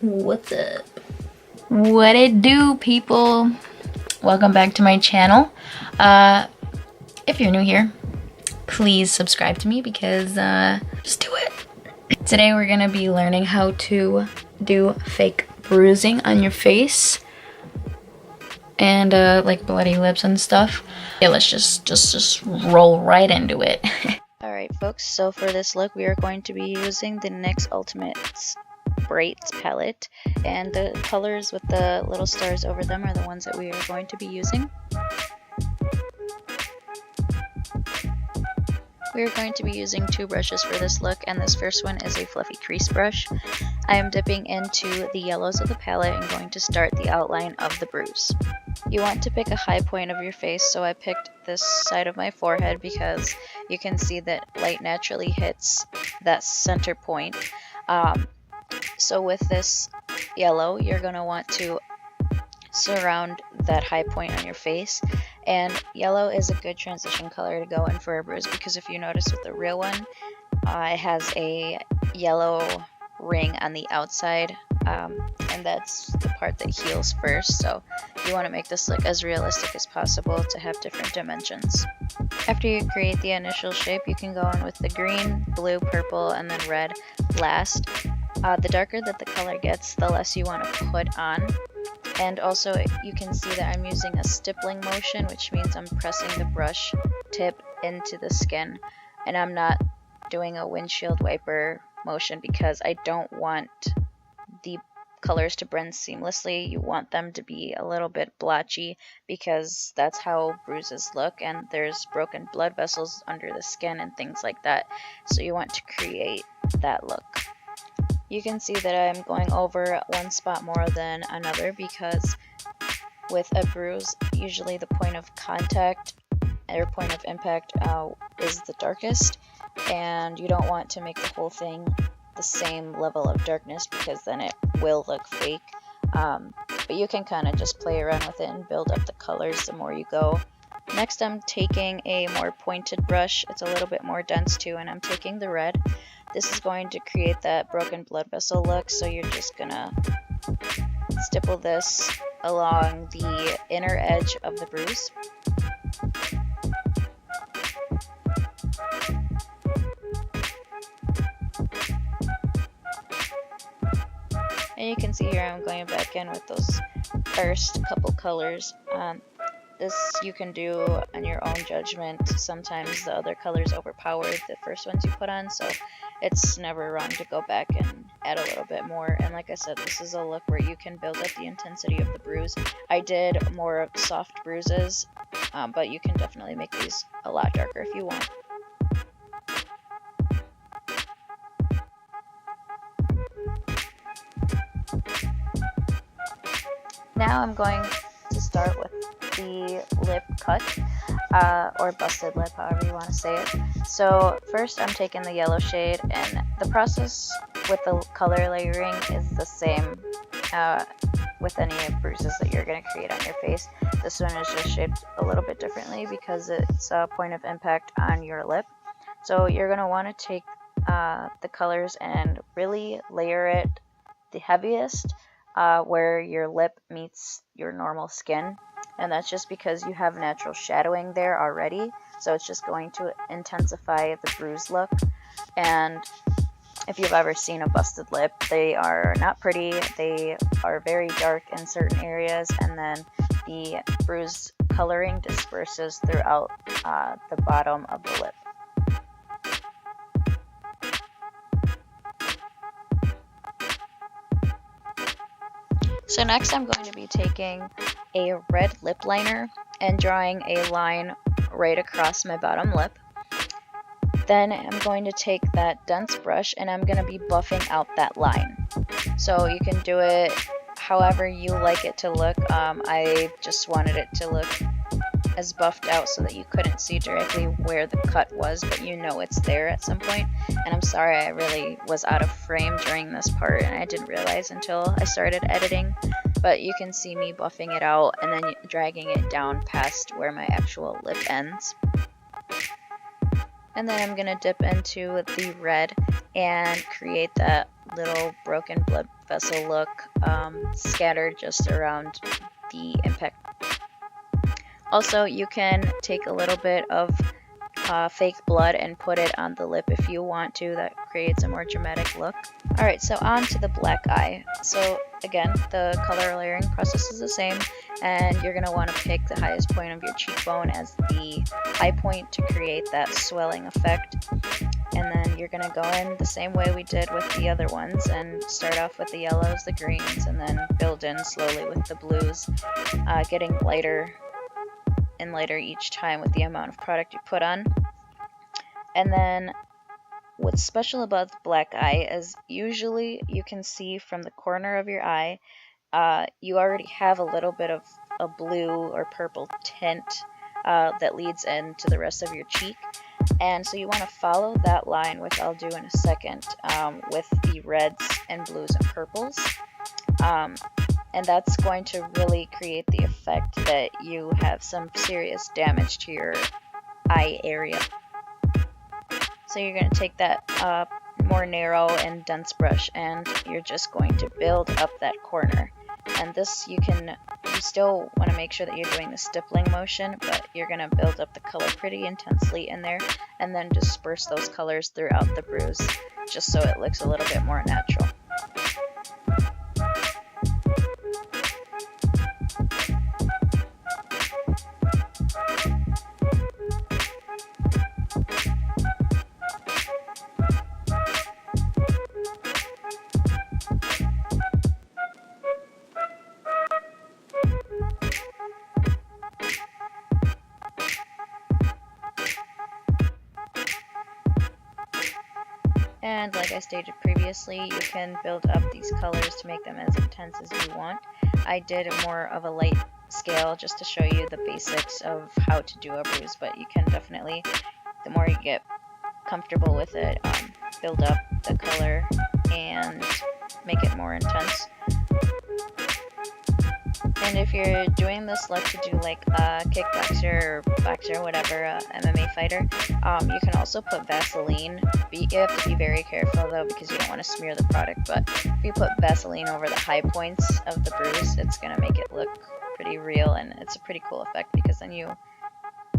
What's up? What it do, people? Welcome back to my channel. If you're new here, please subscribe to me because just do it. Today we're gonna be learning how to do fake bruising on your face and like bloody lips and stuff. Yeah, let's just roll right into it. Alright folks, so for this look we are going to be using the NYX Ultimate Brights palette, and the colors with the little stars over them are the ones that we are going to be using. We are going to be using two brushes for this look, and this first one is a fluffy crease brush. I am dipping into the yellows of the palette and going to start the outline of the bruise. You want to pick a high point of your face, so I picked this side of my forehead because you can see that light naturally hits that center point. So with this yellow, you're going to want to surround that high point on your face, and yellow is a good transition color to go in for a bruise because if you notice with the real one, it has a yellow ring on the outside, and that's the part that heals first, so you want to make this look as realistic as possible to have different dimensions. After you create the initial shape, you can go in with the green, blue, purple, and then red last. The darker that the color gets, the less you want to put on. And also you can see that I'm using a stippling motion, which means I'm pressing the brush tip into the skin, and I'm not doing a windshield wiper motion because I don't want the colors to blend seamlessly. You want them to be a little bit blotchy because that's how bruises look, and there's broken blood vessels under the skin and things like that, so you want to create that look. You can see that I'm going over one spot more than another because with a bruise, usually the point of contact or point of impact is the darkest, and you don't want to make the whole thing the same level of darkness because then it will look fake. But you can kind of just play around with it and build up the colors the more you go. Next, I'm taking a more pointed brush. It's a little bit more dense too, and I'm taking the red. This is going to create that broken blood vessel look, so you're just gonna stipple this along the inner edge of the bruise. And you can see here I'm going back in with those first couple colors. This you can do on your own judgment. Sometimes the other colors overpower the first ones you put on, so it's never wrong to go back and add a little bit more. And like I said, this is a look where you can build up the intensity of the bruise. I did more soft bruises, but you can definitely make these a lot darker if you want. Now I'm going to start with the lip cut, or busted lip, however you want to say it. So first I'm taking the yellow shade, and the process with the color layering is the same with any bruises that you're going to create on your face. This one is just shaped a little bit differently because it's a point of impact on your lip. So you're going to want to take the colors and really layer it the heaviest where your lip meets your normal skin, and that's just because you have natural shadowing there already, so it's just going to intensify the bruise look. And if you've ever seen a busted lip, they are not pretty. They are very dark in certain areas, and then the bruise coloring disperses throughout the bottom of the lip. So next I'm going to be taking a red lip liner and drawing a line right across my bottom lip. Then I'm going to take that dense brush and I'm going to be buffing out that line. So you can do it however you like it to look. I just wanted it to look as buffed out so that you couldn't see directly where the cut was, but you know it's there at some point. And I'm sorry, I really was out of frame during this part and I didn't realize until I started editing, but you can see me buffing it out and then dragging it down past where my actual lip ends. And then I'm going to dip into the red and create that little broken blood vessel look scattered just around the impact. Also, you can take a little bit of fake blood and put it on the lip if you want to. That creates a more dramatic look. Alright, so on to the black eye. So again, the color layering process is the same, and you're going to want to pick the highest point of your cheekbone as the high point to create that swelling effect. And then you're going to go in the same way we did with the other ones and start off with the yellows, the greens, and then build in slowly with the blues, getting lighter and lighter each time with the amount of product you put on. And then what's special about the black eye is usually you can see from the corner of your eye, you already have a little bit of a blue or purple tint that leads into the rest of your cheek. And so you want to follow that line, which I'll do in a second, with the reds and blues and purples. And that's going to really create the effect that you have some serious damage to your eye area. So you're going to take that more narrow and dense brush, and you're just going to build up that corner. And this you still want to make sure that you're doing the stippling motion, but you're going to build up the color pretty intensely in there, and then disperse those colors throughout the bruise, just so it looks a little bit more natural. And like I stated previously, you can build up these colors to make them as intense as you want. I did more of a light scale just to show you the basics of how to do a bruise, but you can definitely, the more you get comfortable with it, build up the color and make it more intense. And if you're doing this look to do like a kickboxer or boxer, whatever, MMA fighter, you can also put Vaseline. You have to be very careful though, because you don't want to smear the product, but if you put Vaseline over the high points of the bruise, it's going to make it look pretty real, and it's a pretty cool effect because then you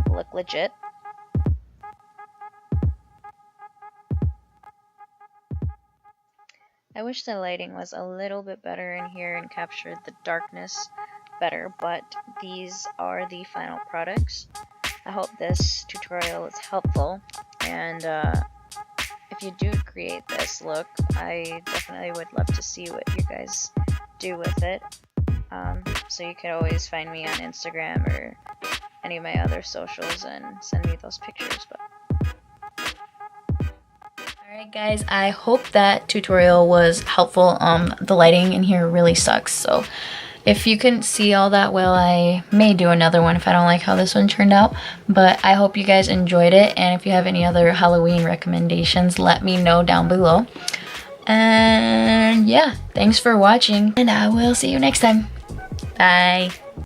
look legit. I wish the lighting was a little bit better in here and captured the darkness better, but these are the final products. I hope this tutorial is helpful, and if you do create this look, I definitely would love to see what you guys do with it. So you can always find me on Instagram or any of my other socials and send me those pictures. Alright guys, I hope that tutorial was helpful. The lighting in here really sucks, so if you couldn't see all that well, I may do another one if I don't like how this one turned out. But I hope you guys enjoyed it, and if you have any other Halloween recommendations, let me know down below. And yeah, thanks for watching, and I will see you next time. Bye.